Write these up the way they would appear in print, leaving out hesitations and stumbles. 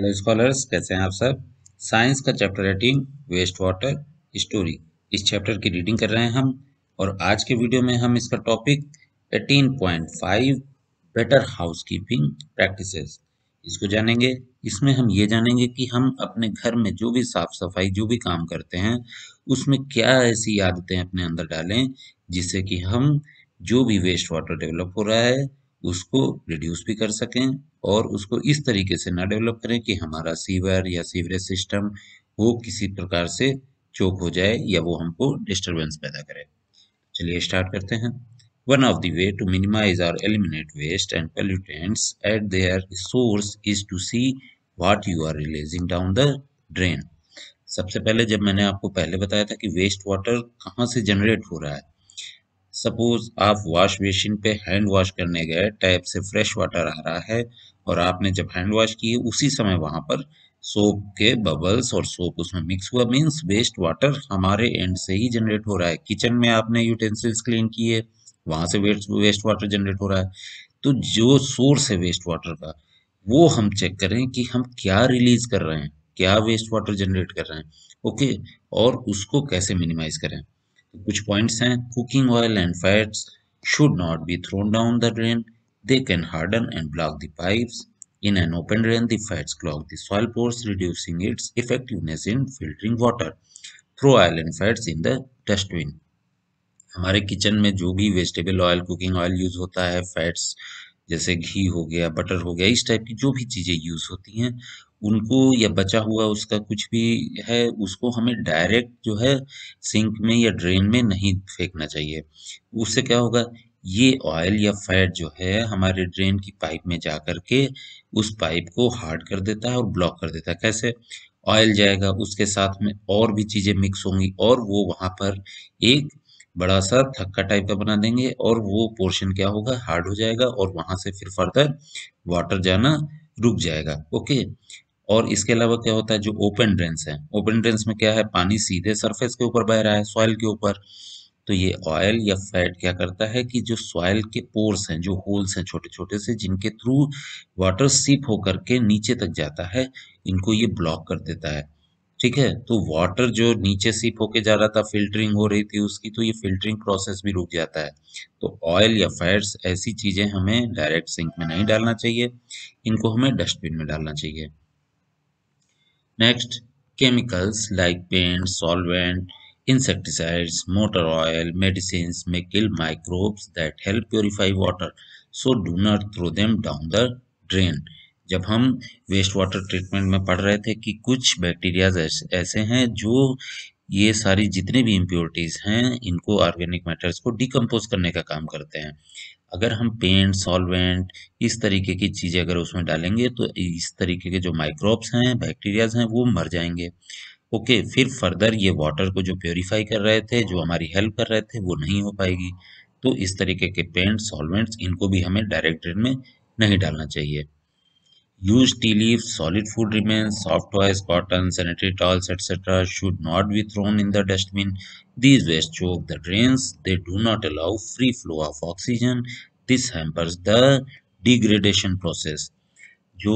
Hello scholars, कैसे हैं आप सब। साइंस का चैप्टर 18 वेस्ट वाटर स्टोरी, इस चैप्टर की रीडिंग कर रहे हैं हम। और आज के वीडियो में हम इसका टॉपिक 18.5 बेटर हाउसकीपिंग प्रैक्टिसेस इसको जानेंगे। इसमें हम ये जानेंगे कि हम अपने घर में जो भी साफ सफाई जो भी काम करते हैं उसमें क्या ऐसी आदतें अपने अंदर डालें जिससे कि हम जो भी वेस्ट वाटर डेवलप हो रहा है उसको रिड्यूस भी कर सकें और उसको इस तरीके से ना डेवलप करें कि हमारा सीवर या सीवरेज सिस्टम वो किसी प्रकार से चोक हो जाए या वो हमको डिस्टरबेंस पैदा करे। चलिए स्टार्ट करते हैं। One of the way to minimize or eliminate waste and pollutants at their source is to see what you are releasing down the drain। सबसे पहले जब मैंने आपको पहले बताया था कि वेस्ट वाटर कहाँ से जनरेट हो रहा है। सपोज आप वॉश बेसिन पे हैंड वॉश करने गए, टैप से फ्रेश वाटर आ रहा है और आपने जब हैंड वॉश किए उसी समय वहां पर सोप के बबल्स और सोप उसमें मिक्स हुआ, मीन्स वेस्ट वाटर हमारे एंड से ही जनरेट हो रहा है। किचन में आपने यूटेंसिल्स क्लीन किए, वहां से वेस्ट वाटर जनरेट हो रहा है। तो जो सोर्स है वेस्ट वाटर का वो हम चेक करें कि हम क्या रिलीज कर रहे हैं, क्या वेस्ट वाटर जनरेट कर रहे हैं। ओके, और उसको कैसे मिनिमाइज करें। कुछ पॉइंट्स हैं। Cooking oil and fats should not be thrown down the drain. They can harden and block the pipes. In an open drain, the fats clog the soil pores, reducing its effectiveness in filtering water. Throw oil and fats in the dustbin. हमारे kitchen में जो भी vegetable oil, cooking oil use होता है, fats जैसे घी हो गया, butter हो गया, इस टाइप की जो भी चीजें यूज होती हैं उनको, या बचा हुआ उसका कुछ भी है उसको हमें डायरेक्ट जो है सिंक में या ड्रेन में नहीं फेंकना चाहिए। उससे क्या होगा, ये ऑयल या फैट जो है हमारे ड्रेन की पाइप में जा करके उस पाइप को हार्ड कर देता है और ब्लॉक कर देता है। कैसे? ऑयल जाएगा, उसके साथ में और भी चीजें मिक्स होंगी और वो वहां पर एक बड़ा सा थक्का टाइप का बना देंगे और वो पोर्शन क्या होगा, हार्ड हो जाएगा और वहां से फिर फर्दर वाटर जाना रुक जाएगा। ओके, और इसके अलावा क्या होता है, जो ओपन ड्रेन्स है, ओपन ड्रेन्स में क्या है, पानी सीधे सरफेस के ऊपर बह रहा है, सॉइल के ऊपर। तो ये ऑयल या फैट क्या करता है कि जो सॉइल के पोर्स हैं, जो होल्स हैं छोटे छोटे से जिनके थ्रू वाटर सीप होकर के नीचे तक जाता है, इनको ये ब्लॉक कर देता है। ठीक है, तो वाटर जो नीचे सीप होके जा रहा था, फिल्टरिंग हो रही थी उसकी, तो ये फिल्टरिंग प्रोसेस भी रुक जाता है। तो ऑयल या फैट्स ऐसी चीजें हमें डायरेक्ट सिंक में नहीं डालना चाहिए, इनको हमें डस्टबिन में डालना चाहिए। Next, chemicals like paint, solvent, insecticides, motor oil, medicines may kill microbes that help purify water. So do not throw them down the drain. जब हम वेस्ट वाटर ट्रीटमेंट में पढ़ रहे थे कि कुछ बैक्टीरियाज ऐसे हैं जो ये सारी जितने भी इम्प्योरिटीज हैं इनको, ऑर्गेनिक मैटर्स को डिकम्पोज करने का काम करते हैं। अगर हम पेंट, सॉल्वेंट, इस तरीके की चीजें अगर उसमें डालेंगे तो इस तरीके के जो माइक्रोब्स हैं, बैक्टीरियाज हैं, वो मर जाएंगे। ओके, फिर फर्दर ये वाटर को जो प्योरीफाई कर रहे थे, जो हमारी हेल्प कर रहे थे, वो नहीं हो पाएगी। तो इस तरीके के पेंट, सॉल्वेंट्स, इनको भी हमें डायरेक्ट ड्रेन में नहीं डालना चाहिए। Used tea leaves, solid food remains, soft toys, cotton, sanitary towels, etc. should not be thrown in the dustbin. These waste choke the drains. They do not allow free flow of oxygen. This hampers the degradation process. जो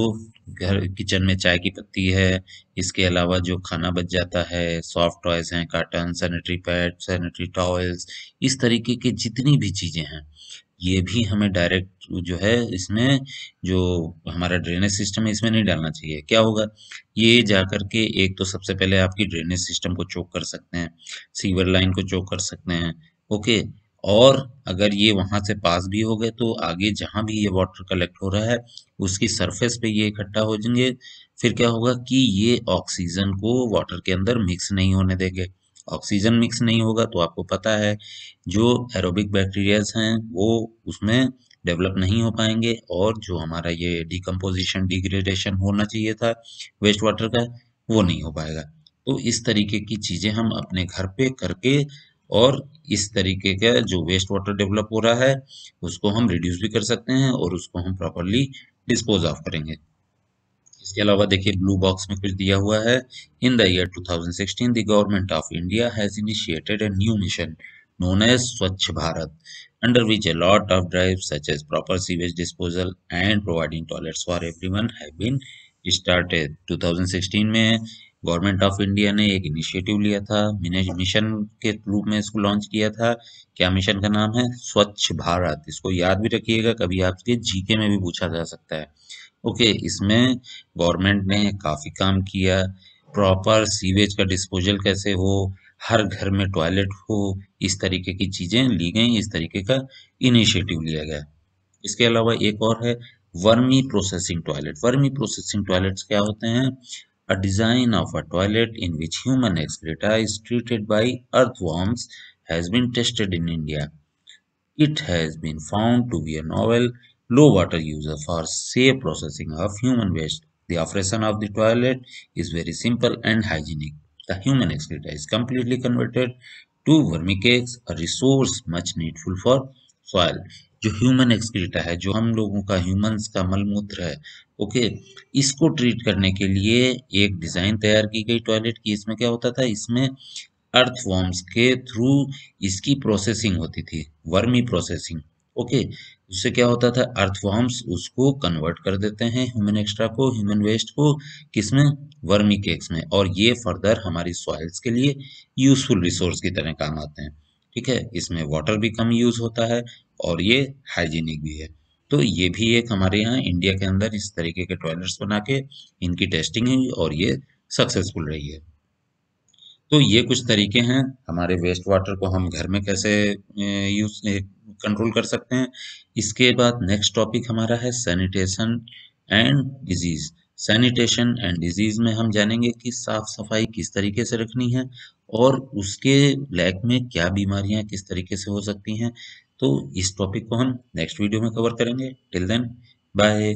घर kitchen में चाय की पत्ती है, इसके अलावा जो खाना बच जाता है, सॉफ्ट टॉयज हैं, carton, sanitary pad, sanitary towels, इस तरीके की जितनी भी चीजें हैं ये भी हमें डायरेक्ट जो है इसमें, जो हमारा ड्रेनेज सिस्टम है इसमें नहीं डालना चाहिए। क्या होगा, ये जा करके एक तो सबसे पहले आपकी ड्रेनेज सिस्टम को चोक कर सकते हैं, सीवर लाइन को चोक कर सकते हैं। ओके, और अगर ये वहां से पास भी हो गए तो आगे जहां भी ये वाटर कलेक्ट हो रहा है उसकी सरफेस पे ये इकट्ठा हो जाएंगे। फिर क्या होगा कि ये ऑक्सीजन को वाटर के अंदर मिक्स नहीं होने देंगे। ऑक्सीजन मिक्स नहीं होगा तो आपको पता है जो एरोबिक बैक्टीरियाज हैं वो उसमें डेवलप नहीं हो पाएंगे और जो हमारा ये डिकम्पोजिशन, डिग्रेडेशन होना चाहिए था वेस्ट वाटर का, वो नहीं हो पाएगा। तो इस तरीके की चीजें हम अपने घर पे करके और इस तरीके का जो वेस्ट वाटर डेवलप हो रहा है उसको हम रिड्यूस भी कर सकते हैं और उसको हम प्रॉपरली डिस्पोज ऑफ करेंगे। इसके अलावा देखिए ब्लू बॉक्स में कुछ दिया हुआ है। In the year 2016 the government of India has initiated a new mission known as Swachh Bharat, under which a lot of drives such as proper sewage disposal and providing toilets for everyone have been started 2016 में government of India ने एक initiative लिया था, mission के रूप में इसको launch किया था। क्या मिशन का नाम है? स्वच्छ भारत। इसको याद भी रखिएगा, कभी आपके जीके में भी पूछा जा सकता है। ओके, इसमें गवर्नमेंट ने काफी काम किया। प्रॉपर सीवेज का डिस्पोजल कैसे हो, हर घर में टॉयलेट हो, इस तरीके की चीजें ली गई, इस तरीके का इनिशिएटिव लिया गया। इसके अलावा एक और है vermi processing toilet. Vermi processing toilets क्या होते हैं? A design of a toilet in which human excreta is treated by earthworms has been tested in India. It has been found to be a novel, low-water user for safe processing of human waste. The operation of the toilet is very simple and hygienic. The human excreta is completely converted to vermicakes, a resource much needful for soil. जो human excreta है, जो हम लोगों का humans का मलमूत्र है, okay, इसको ट्रीट करने के लिए एक डिजाइन तैयार की गई टॉयलेट की। इसमें क्या होता था? इसमें अर्थवॉर्म्स के थ्रू इसकी प्रोसेसिंग होती थी, वर्मी प्रोसेसिंग। ओके, उससे क्या होता था? अर्थवॉर्म्स उसको कन्वर्ट कर देते हैं, ह्यूमन एक्स्ट्रा को, ह्यूमन वेस्ट को, किसमें? वर्मी केक्स में। और ये फर्दर हमारी सॉइल्स के लिए यूजफुल रिसोर्स की तरह काम आते हैं। ठीक है, इसमें वाटर भी कम यूज होता है और ये हाइजीनिक भी है। तो ये भी एक हमारे यहाँ इंडिया के अंदर इस तरीके के टॉयलेट्स बना के इनकी टेस्टिंग हुई और ये सक्सेसफुल रही है। तो ये कुछ तरीके हैं हमारे वेस्ट वाटर को हम घर में कैसे यूज कंट्रोल कर सकते हैं। इसके बाद नेक्स्ट टॉपिक हमारा है sanitation and disease. Sanitation and disease में हम जानेंगे कि साफ सफाई किस तरीके से रखनी है और उसके लैक में क्या बीमारियां किस तरीके से हो सकती हैं। तो इस टॉपिक को हम नेक्स्ट वीडियो में कवर करेंगे। Till then, bye.